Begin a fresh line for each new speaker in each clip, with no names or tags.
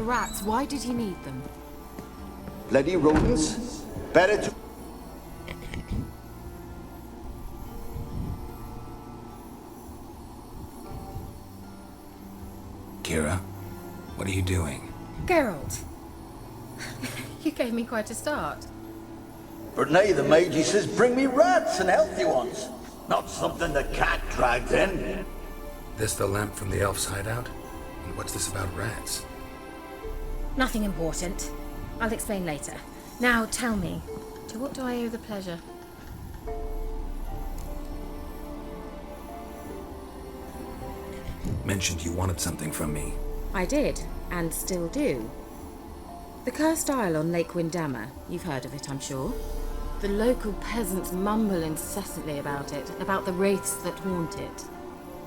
rats, why did he need them?
Bloody rodents. Better to...
Keira, what are you doing?
Geralt. You gave me quite a start.
But now the mage, he says, bring me rats and healthy ones. Not something the cat dragged in.
This the lamp from the elf's hideout? And what's this about rats?
Nothing important. I'll explain later. Now tell me, to what do I owe the pleasure?
Mentioned you wanted something from me.
I did, and still do. The cursed isle on Lake Windammer. You've heard of it, I'm sure. The local peasants mumble incessantly about it, about the wraiths that haunt it.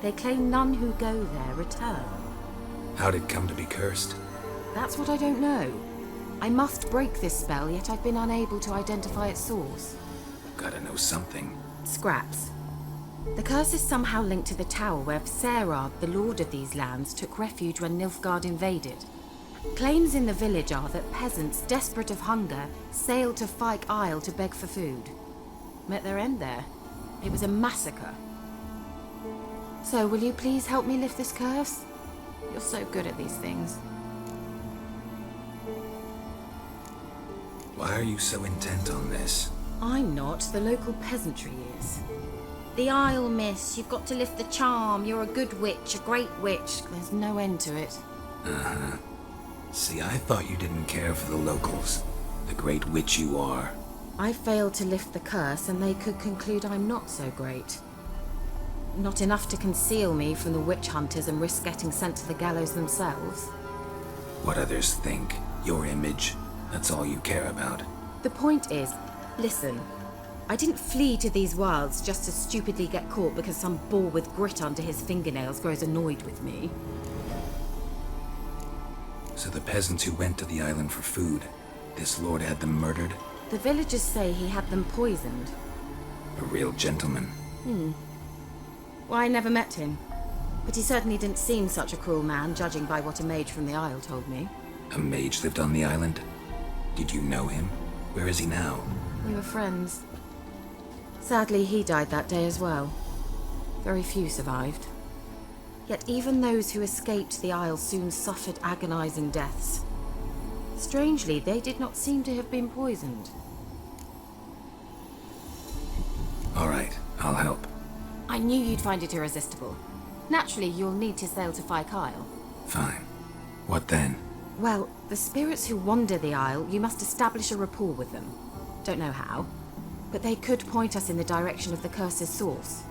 They claim none who go there return.
How'd it come to be cursed?
That's what I don't know. I must break this spell, yet I've been unable to identify its source.
Gotta know something.
Scraps. The curse is somehow linked to the tower where Serad, the lord of these lands, took refuge when Nilfgaard invaded. Claims in the village are that peasants, desperate of hunger, sailed to Fyke Isle to beg for food. Met their end there. It was a massacre. So, will you please help me lift this curse? You're so good at these things.
Why are you so intent on this?
I'm not. The local peasantry is. The Isle, miss. You've got to lift the charm. You're a good witch, a great witch. There's no end to it.
Uh-huh. See, I thought you didn't care for the locals. The great witch you are.
I failed to lift the curse, and they could conclude I'm not so great. Not enough to conceal me from the witch hunters and risk getting sent to the gallows themselves.
What others think. Your image. That's all you care about.
The point is, listen. I didn't flee to these wilds just to stupidly get caught because some boar with grit under his fingernails grows annoyed with me.
So the peasants who went to the island for food, this lord had them murdered?
The villagers say he had them poisoned.
A real gentleman.
Well, I never met him. But he certainly didn't seem such a cruel man, judging by what a mage from the Isle told me.
A mage lived on the island? Did you know him? Where is he now?
We were friends. Sadly, he died that day as well. Very few survived. Yet even those who escaped the Isle soon suffered agonizing deaths. Strangely, they did not seem to have been poisoned.
All right, I'll help.
I knew you'd find it irresistible. Naturally, you'll need to sail to Fyke Isle.
Fine. What then?
Well, the spirits who wander the Isle, you must establish a rapport with them. Don't know how, but they could point us in the direction of the curse's source.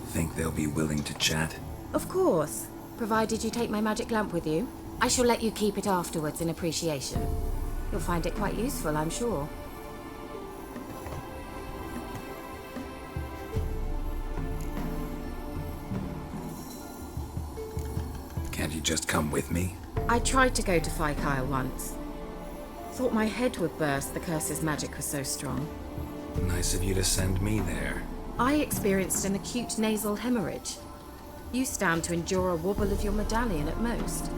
Think they'll be willing to chat?
Of course, provided you take my magic lamp with you. I shall let you keep it afterwards in appreciation. You'll find it quite useful, I'm sure.
Can't you just come with me?
I tried to go to Fyke Isle once. Thought my head would burst, the curse's magic was so strong.
Nice of you to send me there.
I experienced an acute nasal hemorrhage. You stand to endure a wobble of your medallion at most.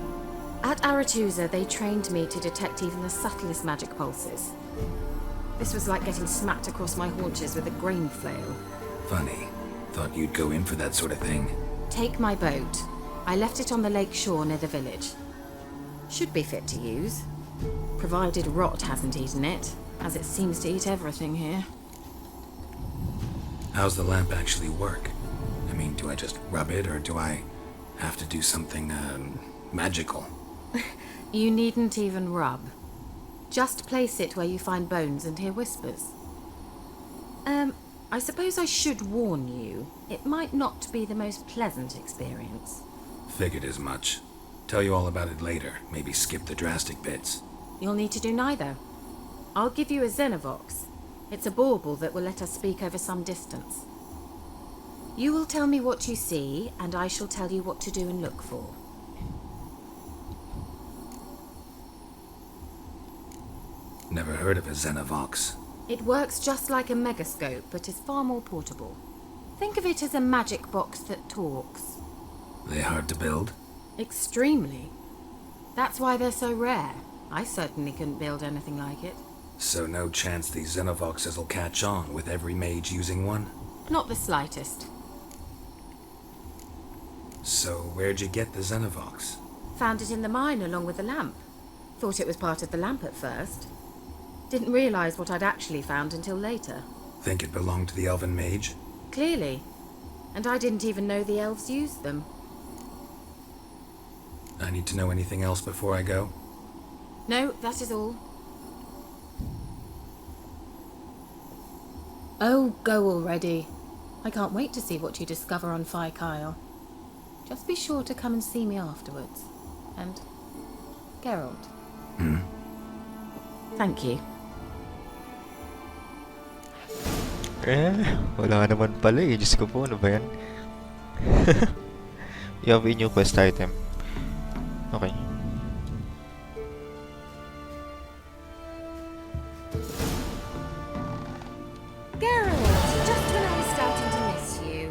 At Aretusa, they trained me to detect even the subtlest magic pulses. This was like getting smacked across my haunches with a grain flail.
Funny. Thought you'd go in for that sort of thing.
Take my boat. I left it on the lake shore near the village. Should be fit to use. Provided rot hasn't eaten it, as it seems to eat everything here.
How's the lamp actually work? I mean, do I just rub it, or do I have to do something, magical?
You needn't even rub. Just place it where you find bones and hear whispers. I suppose I should warn you, it might not be the most pleasant experience.
Figured as much. Tell you all about it later, maybe skip the drastic bits.
You'll need to do neither. I'll give you a Xenovox. It's a bauble that will let us speak over some distance. You will tell me what you see, and I shall tell you what to do and look for.
Never heard of a Xenovox.
It works just like a megascope, but is far more portable. Think of it as a magic box that talks.
They hard to build?
Extremely. That's why they're so rare. I certainly couldn't build anything like it.
So no chance these Xenovoxes will catch on with every mage using one?
Not the slightest.
So where'd you get the Xenovox?
Found it in the mine along with the lamp. Thought it was part of the lamp at first. Didn't realise what I'd actually found until later.
Think it belonged to the elven mage?
Clearly. And I didn't even know the elves used them.
I need to know anything else before I go?
No, that is all. Oh, go already. I can't wait to see what you discover on Fyke. Just be sure to come and see me afterwards. And Geralt. Thank you.
Wala naman pala eh. Diyos ko po, ano ba yan? You have a new quest item. Okay.
Geralt, just when I was starting to miss you.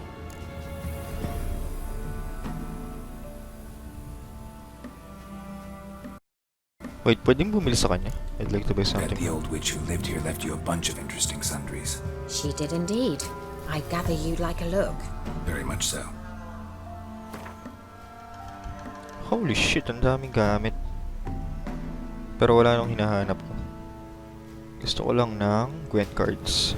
Wait, pwedeng bumili sa kanya? I'd like to buy
Bet
something.
the old witch who lived here left you a bunch of interesting sundries.
She did indeed. I gather you'd like a look.
Very much so.
Holy shit, ang daming gamit. Pero wala nang hinahanap ko. Gusto ko lang ng Gwent cards.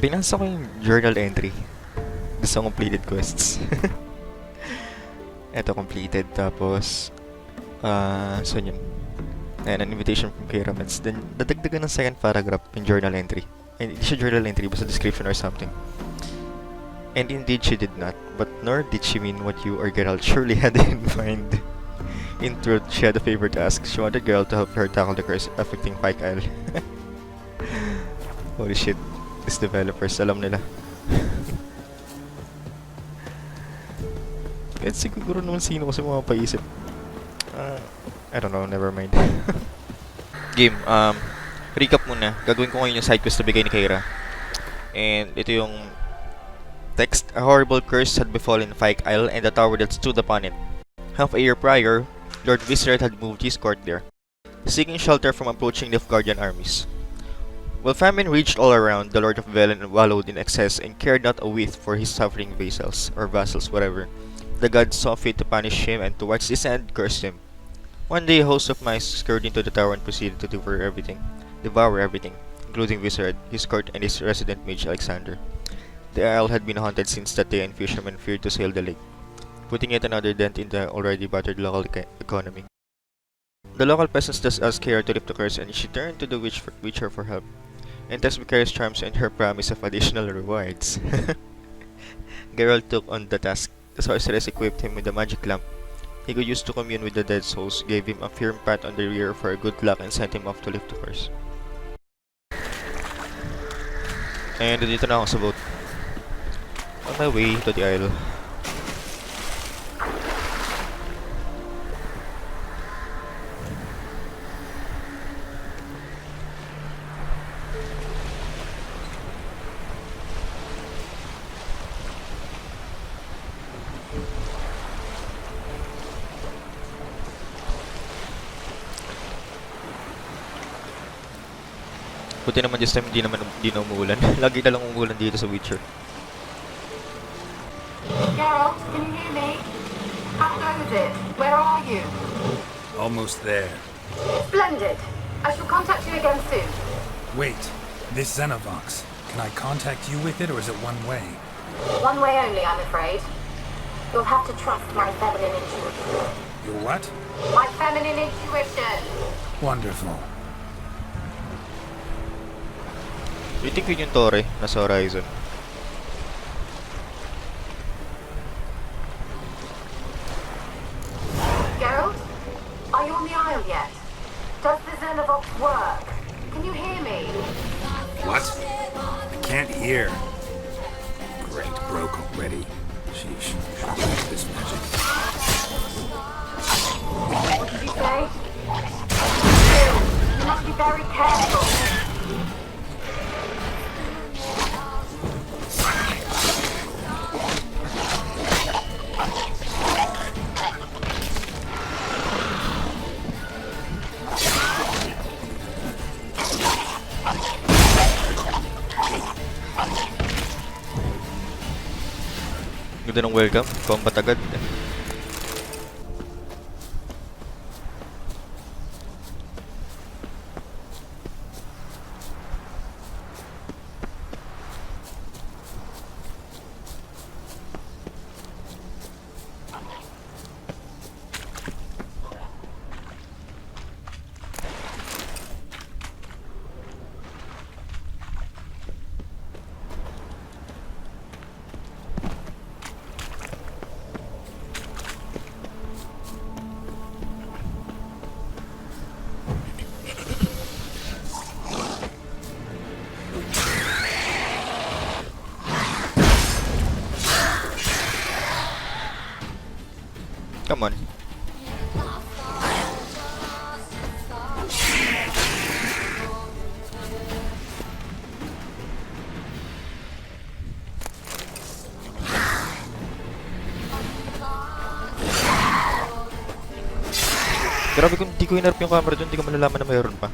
Binasa ko yung journal entry sa completed quests. Ito completed, tapos saan yun? Ayan, an invitation from Keira Metz. Then, dadagdagan ng second paragraph yung journal entry. And hindi siya journal entry, basta description or something. And indeed, she did not. But nor did she mean what you or Geralt surely had in mind. In truth, she had a favor to ask. She wanted Geralt to help her tackle the curse affecting Fyke. Holy shit. These developers, alam nila. Kahit siguro naman sino kasi mga paisip. I don't know, never mind. Game, recap muna. Gagawin ko ngayon yung side quest na bigay ni Keira. And ito yung text. A horrible curse had befallen Fyke Isle and the tower that stood upon it. Half a year prior, Lord Viserat had moved his court there, seeking shelter from approaching Nilfgaardian armies. While famine raged all around, the Lord of Velen wallowed in excess and cared not a whit for his suffering vassals, or vassals, whatever. The gods saw fit to punish him and towards this end cursed him. One day a host of mice scurried into the tower and proceeded to devour everything, including Viserat, his court, and his resident mage Alexander. The isle had been haunted since that day and fishermen feared to sail the lake, putting yet another dent in the already battered local economy. The local peasants thus asked Keira to lift the curse and she turned to the witcher for help, and test Vicarious charms and her promise of additional rewards. Geralt took on the task. The sorceress equipped him with a magic lamp he could use to commune with the dead souls, gave him a firm pat on the rear for good luck, and sent him off to lift the curse. And dito na ako sa boat. On my way to the isle. Buti naman this time hindi na umuulan. Lagi na lang umuulan dito sa Witcher.
Geralt, can you hear me? How goes it? Where are you?
Almost there.
Splendid. I shall contact you again soon.
Wait, this Xenovox. Can I contact you with it or is it one way?
One way only, I'm afraid. You'll have to trust my feminine intuition.
Your what?
My feminine intuition.
Wonderful.
I think yun yung Torre, nasa horizon.
Geralt, are you on the isle yet? Does the Xenovox work? Can you hear me?
What? I can't hear. Great, broke already. Sheesh. This magic.
What did you say? You must be very careful.
Ganda ng welcome. Combat agad. Come on. Grabe kung di ko hinarap yung camera dun, di ko malalaman na mayroon pa.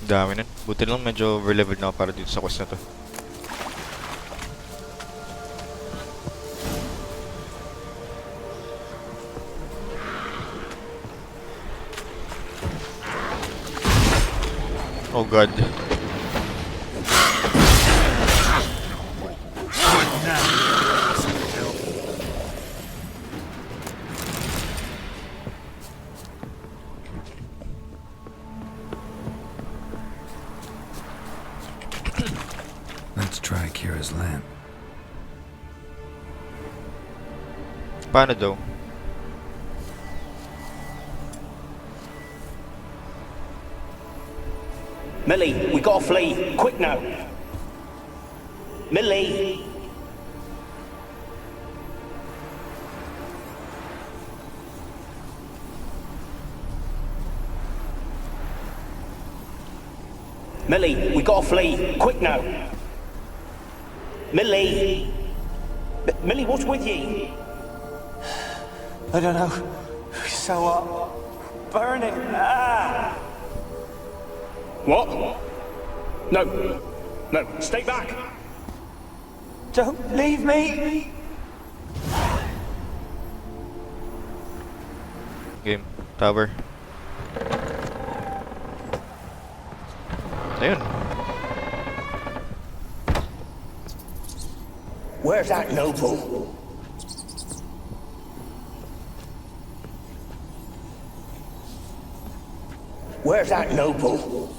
Dami nun. Buti lang medyo overleveled na ako para dito sa quest na to. Oh god.
Let's try Keira's lamp.
Paano daw?
Millie, we gotta flee. Quick now. Millie. Millie, we gotta flee. Quick now. Millie. Millie, what's with you?
I don't know. So burning. Ah!
What? No. No, stay back.
Don't leave me.
Game. Tower. Ayun.
Where's that noble? Where's that noble?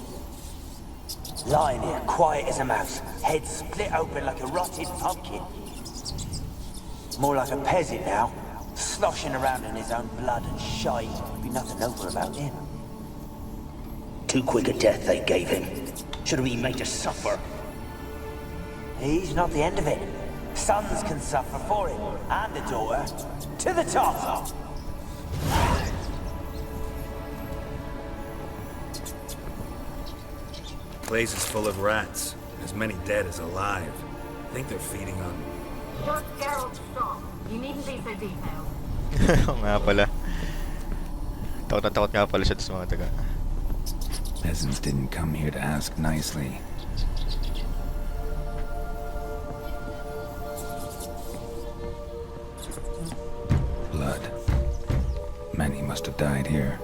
Lying here, quiet as a mouse, head split open like a rotted pumpkin. More like a peasant now, sloshing around in his own blood and shite. Be nothing over about him.
Too quick a death they gave him. Should have been made to suffer.
He's not the end of it. Sons can suffer for it, and a daughter. To the top!
Place is full of rats. As many dead as alive. I think they're feeding on...
Just Geralt's shop. You needn't be so detailed.
Oo nga pala. Takot na takot nga pala siya sa mga taga.
Peasants didn't come here to ask nicely. Blood. Many must have died here.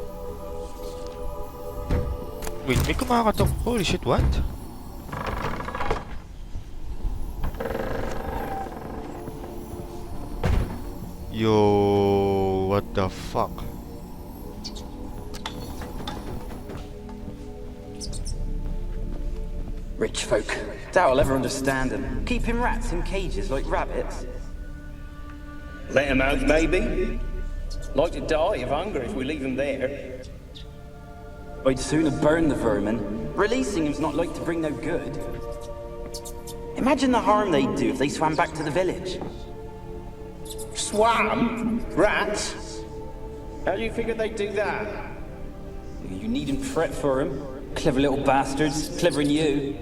Wait, may kumakatok. Holy shit, what? Yo, what the fuck?
Rich folk. Doubt I'll ever understand them. Keeping rats in cages like rabbits.
Let him out, maybe?
Like to die of hunger if we leave him there.
I'd sooner burn the vermin. Releasing him's not like to bring no good. Imagine the harm they'd do if they swam back to the village.
Swam? Rats? How do you figure they'd do that?
You needn't fret for him. Clever little bastards, clever than you.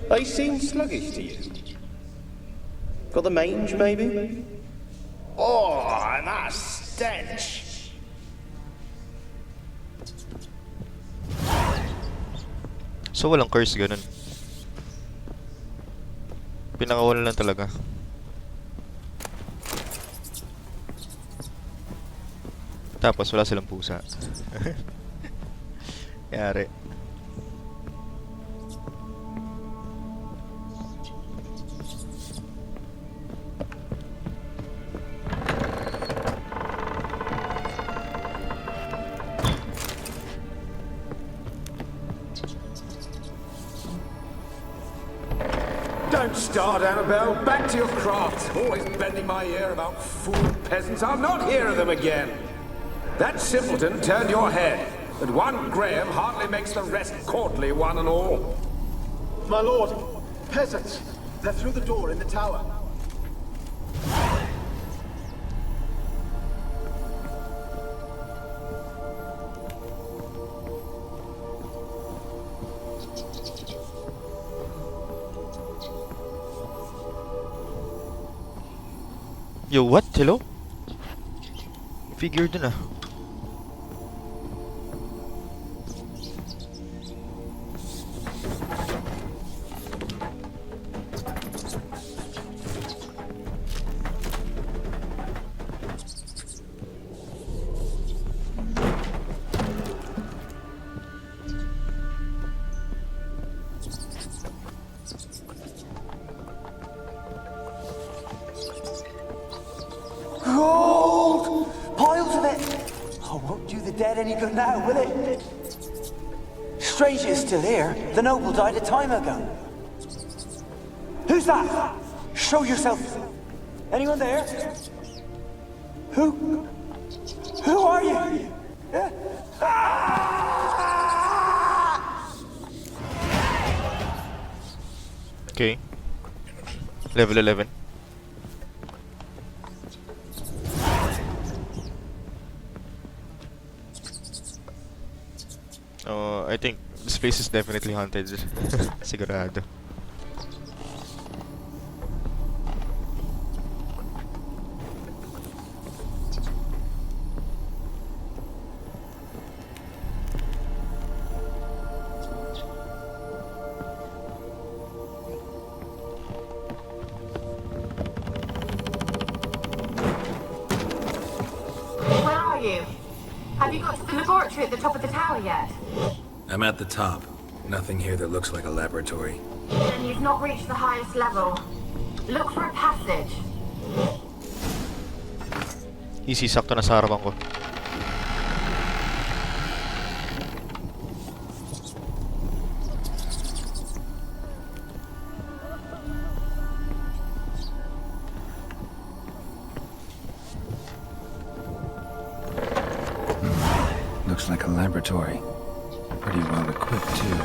They seem sluggish to you. Got the mange, maybe? Oh, and that stench!
So walang curse ganun. Pinakawala lang talaga. Tapos wala silang pusa. Yari.
Don't start, Annabelle. Back to your craft. Always bending my ear about fool peasants. I'll not hear of them again. That simpleton turned your head, but one Graham hardly makes the rest courtly, one and all.
My lord, peasants. They're through the door in the tower.
Yo, what? Hello? Figure dun ah.
Gold! Piles of it! Oh, won't do the dead any good now, will it? Strange it's still here. The noble died a time ago. Who's that? Show yourself. Anyone there? Who are you? Yeah?
Okay. Level 11. I think this place is definitely haunted. Sigurado.
Where are you? Have you got to the laboratory at the top of the tower yet?
I'm at the top. Nothing here that looks like a laboratory.
Then you've not reached the highest level. Look for a passage.
Easy, sakto na sa harapan ko.
Looks like a laboratory. Pretty well equipped, too.